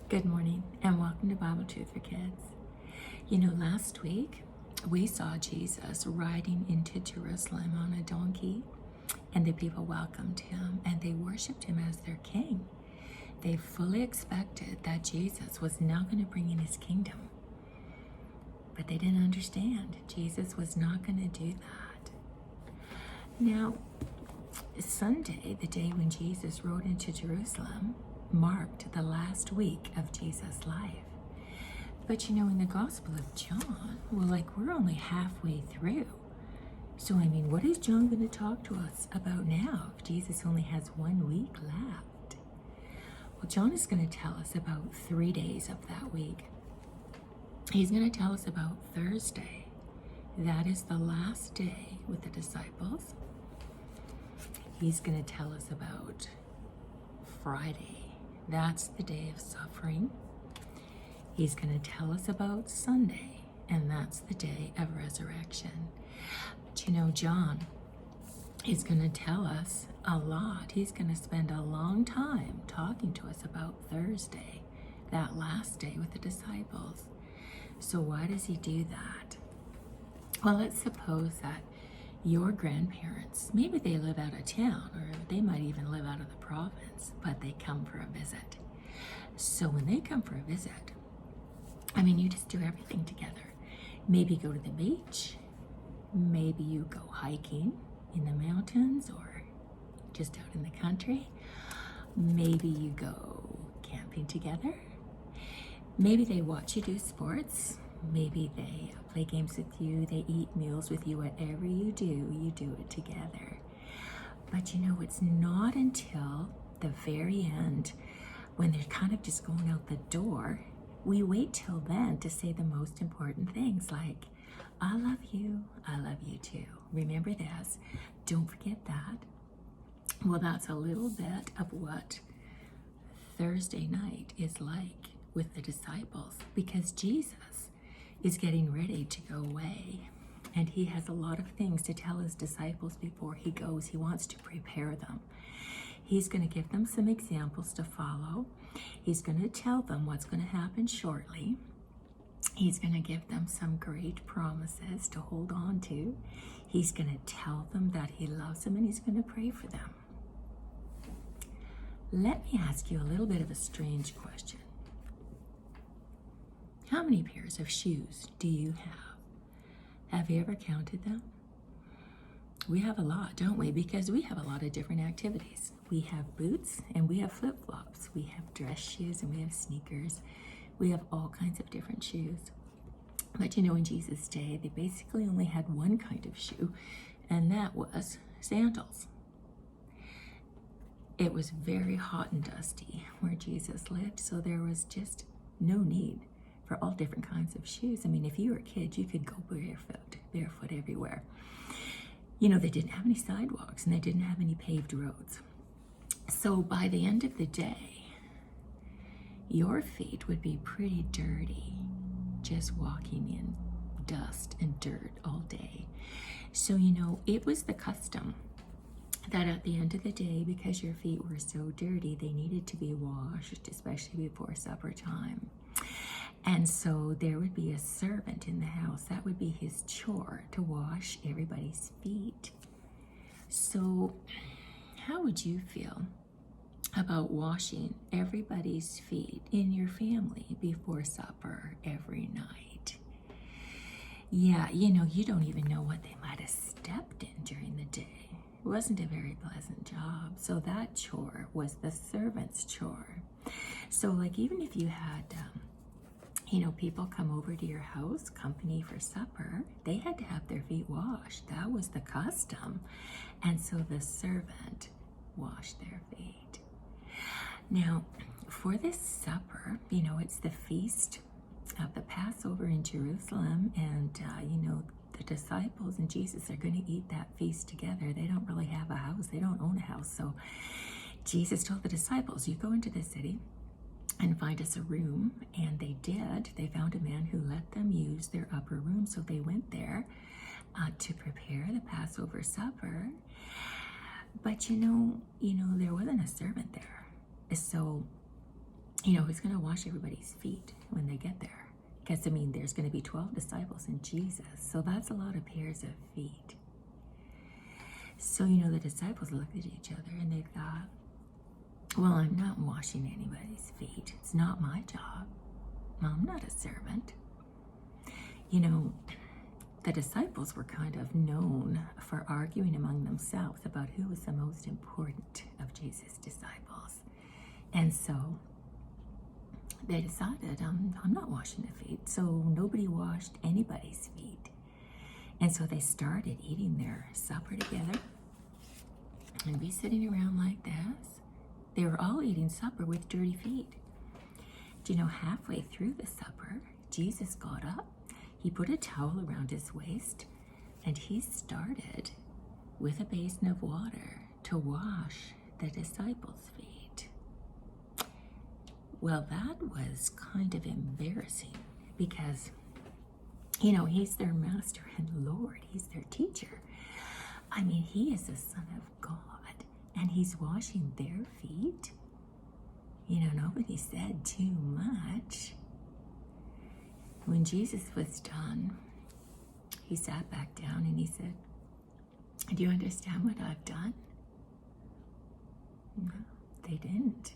Good morning and welcome to Bible Truth for Kids. Last week we saw Jesus riding into Jerusalem on a donkey, and the people welcomed him and they worshiped him as their king. They fully expected that Jesus was now going to bring in his kingdom, but they didn't understand Jesus was not going to do that. Now, Sunday, the day when Jesus rode into Jerusalem, marked the last week of Jesus' life. But in the Gospel of John, we're only halfway through. So, what is John going to talk to us about now if Jesus only has 1 week left? Well, John is going to tell us about 3 days of that week. He's going to tell us about Thursday. That is the last day with the disciples. He's going to tell us about Friday. That's the day of suffering. He's going to tell us about Sunday, and that's the day of resurrection. But John is going to tell us a lot. He's going to spend a long time talking to us about Thursday, that last day with the disciples. So why does he do that? Well, let's suppose that your grandparents, maybe they live out of town, or they might even live out of the province, but they come for a visit. So when they come for a visit, you just do everything together. Maybe go to the beach, maybe you go hiking in the mountains or just out in the country. Maybe you go camping together. Maybe they watch you do sports. Maybe they play games with you, they eat meals with you. Whatever you do it together. But it's not until the very end, when they're kind of just going out the door, we wait till then to say the most important things like, I love you too. Remember this, don't forget that. Well, that's a little bit of what Thursday night is like with the disciples, because Jesus is getting ready to go away, and he has a lot of things to tell his disciples before he goes. He wants to prepare them. He's going to give them some examples to follow. He's going to tell them what's going to happen shortly. He's going to give them some great promises to hold on to. He's going to tell them that he loves them, and he's going to pray for them. Let me ask you a little bit of a strange question. How many pairs of shoes do you have? Have you ever counted them? We have a lot, don't we? Because we have a lot of different activities. We have boots and we have flip-flops. We have dress shoes and we have sneakers. We have all kinds of different shoes. But in Jesus' day, they basically only had one kind of shoe, and that was sandals. It was very hot and dusty where Jesus lived, so there was just no need for all different kinds of shoes. If you were a kid, you could go barefoot everywhere. They didn't have any sidewalks and they didn't have any paved roads. So by the end of the day, your feet would be pretty dirty, just walking in dust and dirt all day. So, it was the custom that at the end of the day, because your feet were so dirty, they needed to be washed, especially before supper time. And so there would be a servant in the house. That would be his chore, to wash everybody's feet. So how would you feel about washing everybody's feet in your family before supper every night? Yeah, you don't even know what they might have stepped in during the day. It wasn't a very pleasant job. So that chore was the servant's chore. So even if you had people come over to your house, company for supper, they had to have their feet washed. That was the custom. And so the servant washed their feet. Now, for this supper, it's the feast of the Passover in Jerusalem, and the disciples and Jesus are going to eat that feast together. They don't really have a house. They don't own a house. So Jesus told the disciples, you go into the city and find us a room. And they did. They found a man who let them use their upper room. So they went there to prepare the Passover supper. But there wasn't a servant there. So who's going to wash everybody's feet when they get there? Because, I mean, there's going to be 12 disciples in Jesus. So that's a lot of pairs of feet. So, the disciples looked at each other and they thought, well, I'm not washing anybody's feet. It's not my job. I'm not a servant. The disciples were kind of known for arguing among themselves about who was the most important of Jesus' disciples. And so they decided, I'm not washing the feet. So nobody washed anybody's feet. And so they started eating their supper together and be sitting around like this. They were all eating supper with dirty feet. Halfway through the supper, Jesus got up. He put a towel around his waist, and he started with a basin of water to wash the disciples' feet. Well, that was kind of embarrassing because, he's their master and Lord. He's their teacher. I mean, he is the Son of God, and he's washing their feet. Nobody said too much. When Jesus was done, he sat back down and he said, do you understand what I've done? No, they didn't.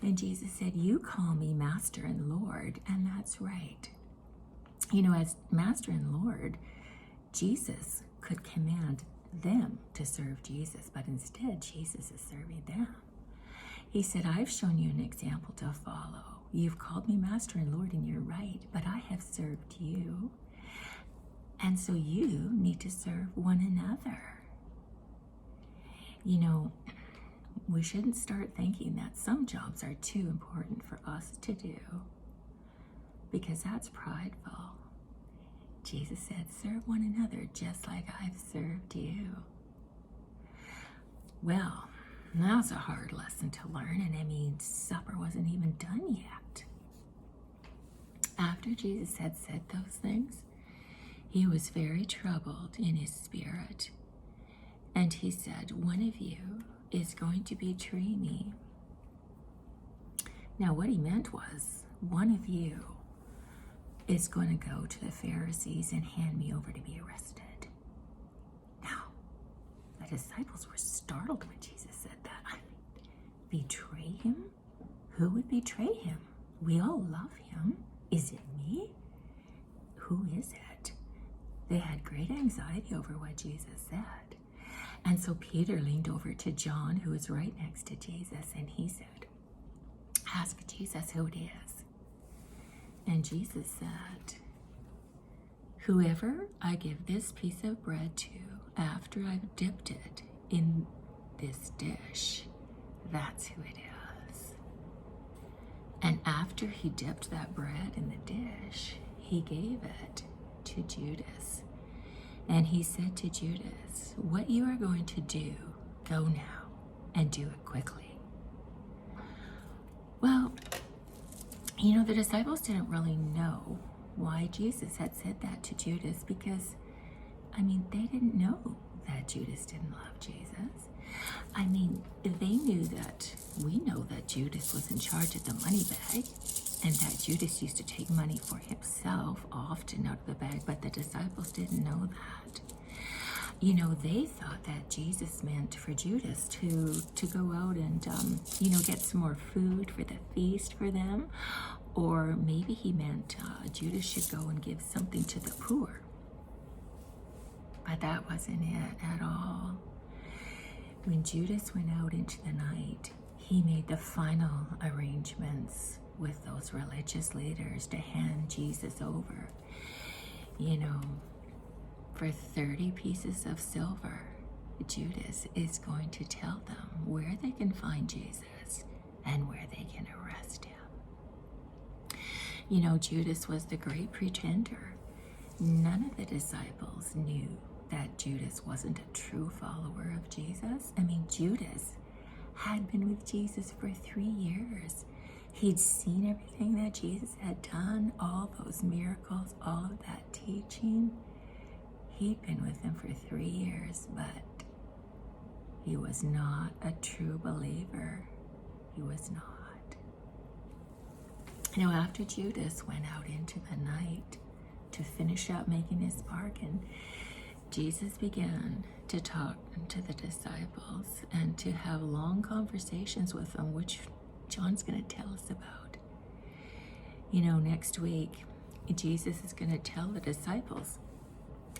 And Jesus said, you call me Master and Lord, and that's right. As Master and Lord, Jesus could command them to serve Jesus, but instead Jesus is serving them. He said, I've shown you an example to follow. You've called me Master and Lord, and you're right, but I have served you. And so you need to serve one another. We shouldn't start thinking that some jobs are too important for us to do, because that's prideful. Jesus said, serve one another just like I've served you. Well, that was a hard lesson to learn, and I mean, supper wasn't even done yet. After Jesus had said those things, he was very troubled in his spirit, and he said, one of you is going to betray me. Now, what he meant was, one of you is going to go to the Pharisees and hand me over to be arrested. Now, the disciples were startled when Jesus said that. I mean, betray him? Who would betray him? We all love him. Is it me? Who is it? They had great anxiety over what Jesus said. And so Peter leaned over to John, who was right next to Jesus, and he said, ask Jesus who it is. And Jesus said, whoever I give this piece of bread to after I've dipped it in this dish, that's who it is. And after he dipped that bread in the dish, he gave it to Judas. And he said to Judas, what you are going to do, go now and do it quickly. Well, the disciples didn't really know why Jesus had said that to Judas, because, I mean, they didn't know that Judas didn't love Jesus. I mean, we know that Judas was in charge of the money bag, and that Judas used to take money for himself often out of the bag, but the disciples didn't know that. They thought that Jesus meant for Judas to go out and, get some more food for the feast for them, or maybe he meant Judas should go and give something to the poor. But that wasn't it at all. When Judas went out into the night, he made the final arrangements with those religious leaders to hand Jesus over, for 30 pieces of silver. Judas is going to tell them where they can find Jesus and where they can arrest him. Judas was the great pretender. None of the disciples knew that Judas wasn't a true follower of Jesus. I mean, Judas had been with Jesus for 3 years. He'd seen everything that Jesus had done, all those miracles, all of that teaching. He'd been with him for 3 years, but he was not a true believer. He was not. You know, after Judas went out into the night to finish up making his bargain, Jesus began to talk to the disciples and to have long conversations with them, which John's going to tell us about. You know, next week, Jesus is going to tell the disciples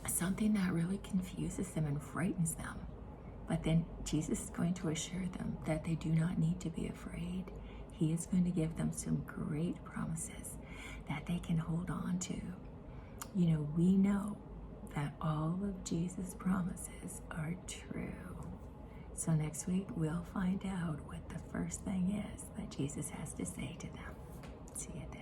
something that really confuses them and frightens them. But then Jesus is going to assure them that they do not need to be afraid. He is going to give them some great promises that they can hold on to. You know, we know that all of Jesus' promises are true. So next week, we'll find out what the first thing is that Jesus has to say to them. See you then.